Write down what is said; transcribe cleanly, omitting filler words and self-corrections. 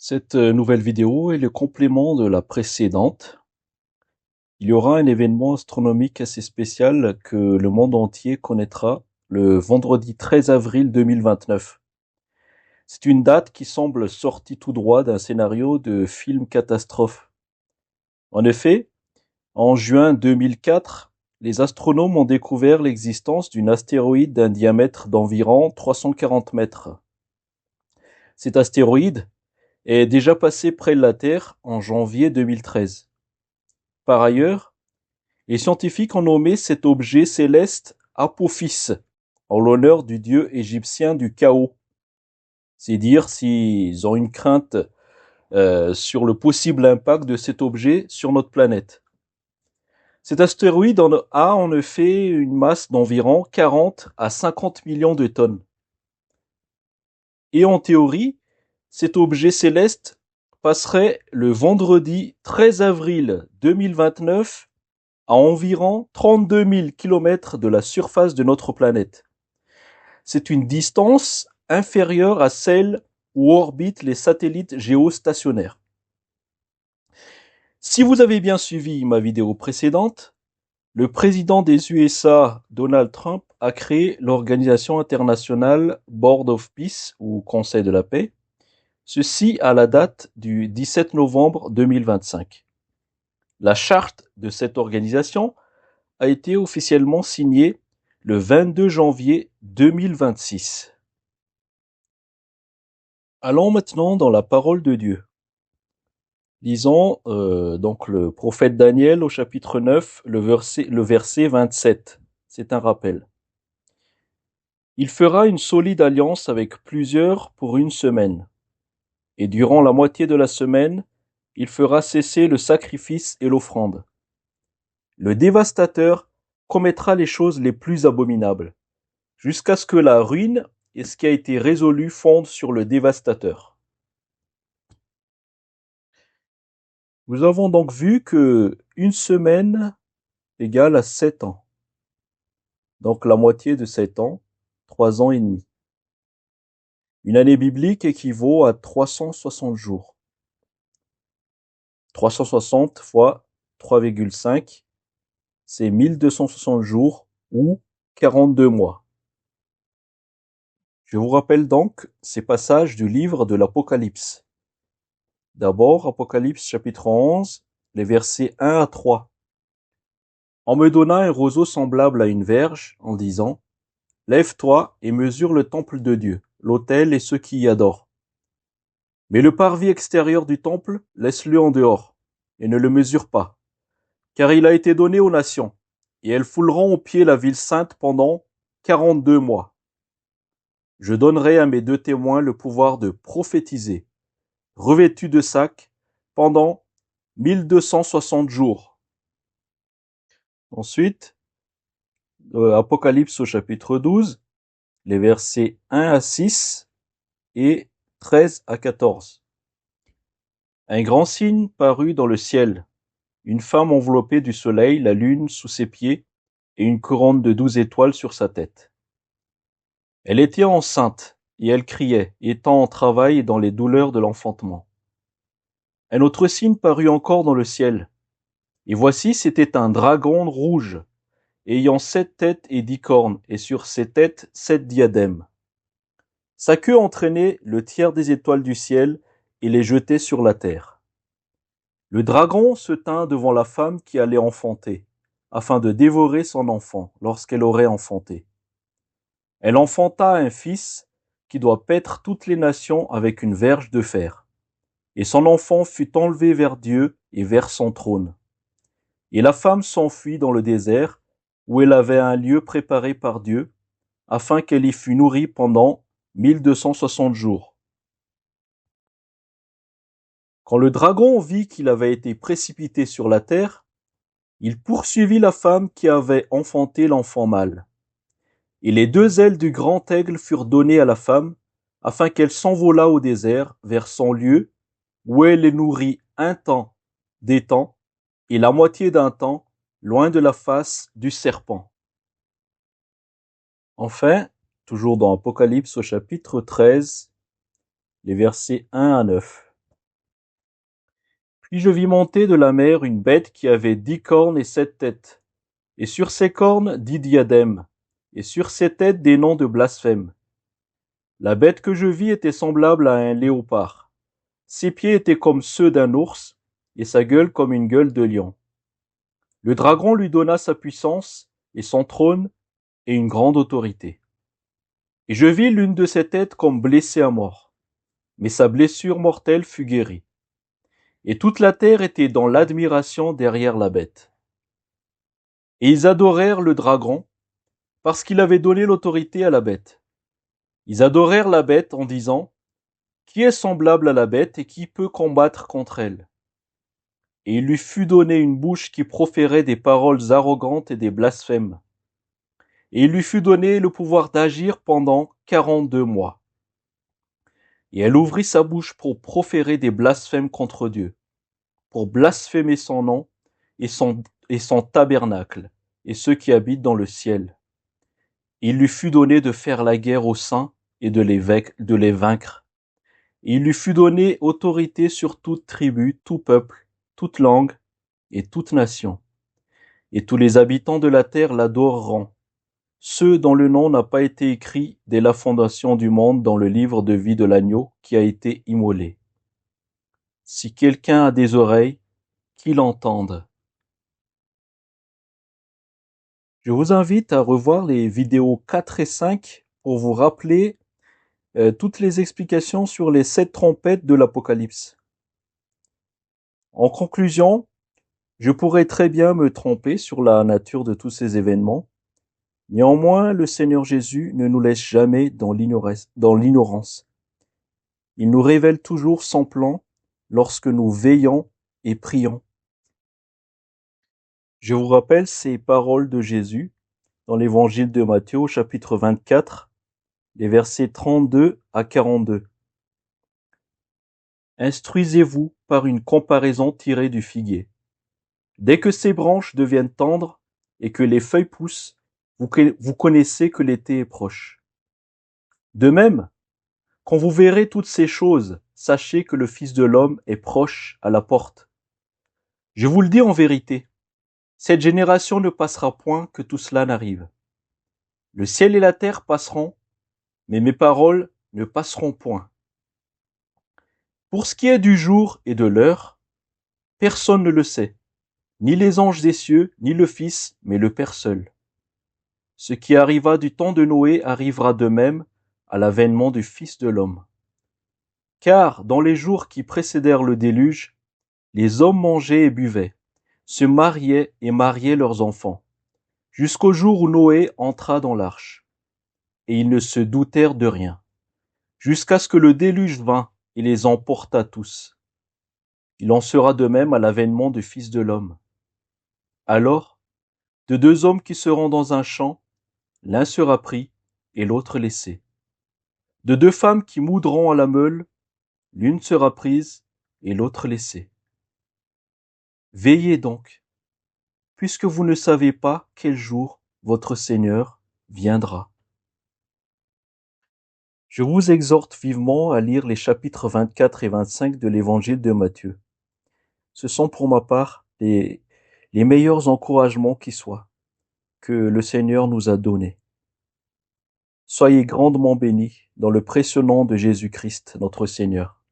Cette nouvelle vidéo est le complément de la précédente. Il y aura un événement astronomique assez spécial que le monde entier connaîtra le vendredi 13 avril 2029. C'est une date qui semble sortie tout droit d'un scénario de film catastrophe. En effet, en juin 2004, les astronomes ont découvert l'existence d'une astéroïde d'un diamètre d'environ 340 mètres. Cet astéroïde est déjà passé près de la Terre en janvier 2013. Par ailleurs, les scientifiques ont nommé cet objet céleste Apophis, en l'honneur du dieu égyptien du chaos. C'est dire s'ils ont une crainte sur le possible impact de cet objet sur notre planète. Cet astéroïde a en effet une masse d'environ 40 à 50 millions de tonnes. Et en théorie, cet objet céleste passerait le vendredi 13 avril 2029 à environ 32 000 km de la surface de notre planète. C'est une distance inférieure à celle où orbitent les satellites géostationnaires. Si vous avez bien suivi ma vidéo précédente, le président des USA, Donald Trump, a créé l'Organisation internationale Board of Peace, ou Conseil de la paix, ceci à la date du 17 novembre 2025. La charte de cette organisation a été officiellement signée le 22 janvier 2026. Allons maintenant dans la parole de Dieu. Lisons donc le prophète Daniel au chapitre 9, le verset 27. C'est un rappel. Il fera une solide alliance avec plusieurs pour une semaine. Et durant la moitié de la semaine, il fera cesser le sacrifice et l'offrande. Le dévastateur commettra les choses les plus abominables, jusqu'à ce que la ruine et ce qui a été résolu fondent sur le dévastateur. Nous avons donc vu que une semaine égale à 7 ans. Donc la moitié de 7 ans, 3 ans et demi. Une année biblique équivaut à 360 jours. 360 fois 3,5, c'est 1260 jours ou 42 mois. Je vous rappelle donc ces passages du livre de l'Apocalypse. D'abord, Apocalypse chapitre 11, les versets 1 à 3. On me donna un roseau semblable à une verge, en disant, lève-toi et mesure le temple de Dieu, l'autel et ceux qui y adorent. Mais le parvis extérieur du temple, laisse-le en dehors, et ne le mesure pas, car il a été donné aux nations, et elles fouleront aux pieds la ville sainte pendant 42 mois. Je donnerai à mes 2 témoins le pouvoir de prophétiser, revêtus de sacs, pendant 1260 jours. Ensuite, Apocalypse au chapitre 12, les versets 1 à 6 et 13 à 14. Un grand signe parut dans le ciel, une femme enveloppée du soleil, la lune sous ses pieds, et une couronne de 12 étoiles sur sa tête. Elle était enceinte, et elle criait, étant en travail et dans les douleurs de l'enfantement. Un autre signe parut encore dans le ciel, et voici c'était un dragon rouge, ayant 7 têtes et 10 cornes, et sur ses têtes 7 diadèmes. Sa queue entraînait le tiers des étoiles du ciel et les jetait sur la terre. Le dragon se tint devant la femme qui allait enfanter, afin de dévorer son enfant lorsqu'elle aurait enfanté. Elle enfanta un fils qui doit paître toutes les nations avec une verge de fer. Et son enfant fut enlevé vers Dieu et vers son trône. Et la femme s'enfuit dans le désert, où elle avait un lieu préparé par Dieu, afin qu'elle y fût nourrie pendant 1260 jours. Quand le dragon vit qu'il avait été précipité sur la terre, il poursuivit la femme qui avait enfanté l'enfant mâle. Et les 2 ailes du grand aigle furent données à la femme, afin qu'elle s'envolât au désert vers son lieu, où elle est nourrie un temps, des temps, et la moitié d'un temps, loin de la face du serpent. Enfin, toujours dans Apocalypse au chapitre 13, les versets 1 à 9. Puis je vis monter de la mer une bête qui avait 10 cornes et 7 têtes, et sur ses cornes 10 diadèmes, et sur ses têtes des noms de blasphème. La bête que je vis était semblable à un léopard. Ses pieds étaient comme ceux d'un ours, et sa gueule comme une gueule de lion. Le dragon lui donna sa puissance, et son trône, et une grande autorité. Et je vis l'une de ses têtes comme blessée à mort, mais sa blessure mortelle fut guérie. Et toute la terre était dans l'admiration derrière la bête. Et ils adorèrent le dragon, parce qu'il avait donné l'autorité à la bête. Ils adorèrent la bête en disant, qui est semblable à la bête et qui peut combattre contre elle? Et il lui fut donné une bouche qui proférait des paroles arrogantes et des blasphèmes. Et il lui fut donné le pouvoir d'agir pendant 42 mois. Et elle ouvrit sa bouche pour proférer des blasphèmes contre Dieu, pour blasphémer son nom et son tabernacle, et ceux qui habitent dans le ciel. Et il lui fut donné de faire la guerre aux saints et de les vaincre. Et il lui fut donné autorité sur toute tribu, tout peuple, toute langue et toute nation. Et tous les habitants de la terre l'adoreront, ceux dont le nom n'a pas été écrit dès la fondation du monde dans le livre de vie de l'agneau qui a été immolé. Si quelqu'un a des oreilles, qu'il entende. Je vous invite à revoir les vidéos 4 et 5 pour vous rappeler toutes les explications sur les 7 trompettes de l'Apocalypse. En conclusion, je pourrais très bien me tromper sur la nature de tous ces événements. Néanmoins, le Seigneur Jésus ne nous laisse jamais dans l'ignorance. Il nous révèle toujours son plan lorsque nous veillons et prions. Je vous rappelle ces paroles de Jésus dans l'évangile de Matthieu au chapitre 24, les versets 32 à 42. Instruisez-vous par une comparaison tirée du figuier. Dès que ses branches deviennent tendres et que les feuilles poussent, vous connaissez que l'été est proche. De même, quand vous verrez toutes ces choses, sachez que le Fils de l'homme est proche à la porte. Je vous le dis en vérité, cette génération ne passera point que tout cela n'arrive. Le ciel et la terre passeront, mais mes paroles ne passeront point. Pour ce qui est du jour et de l'heure, personne ne le sait, ni les anges des cieux, ni le Fils, mais le Père seul. Ce qui arriva du temps de Noé arrivera de même à l'avènement du Fils de l'homme. Car dans les jours qui précédèrent le déluge, les hommes mangeaient et buvaient, se mariaient et mariaient leurs enfants, jusqu'au jour où Noé entra dans l'arche. Et ils ne se doutèrent de rien, jusqu'à ce que le déluge vînt et les emporta tous. Il en sera de même à l'avènement du Fils de l'homme. Alors, de 2 hommes qui seront dans un champ, l'un sera pris et l'autre laissé. De 2 femmes qui moudront à la meule, l'une sera prise et l'autre laissée. Veillez donc, puisque vous ne savez pas quel jour votre Seigneur viendra. Je vous exhorte vivement à lire les chapitres 24 et 25 de l'évangile de Matthieu. Ce sont pour ma part les meilleurs encouragements qui soient, que le Seigneur nous a donnés. Soyez grandement bénis dans le précieux nom de Jésus-Christ, notre Seigneur.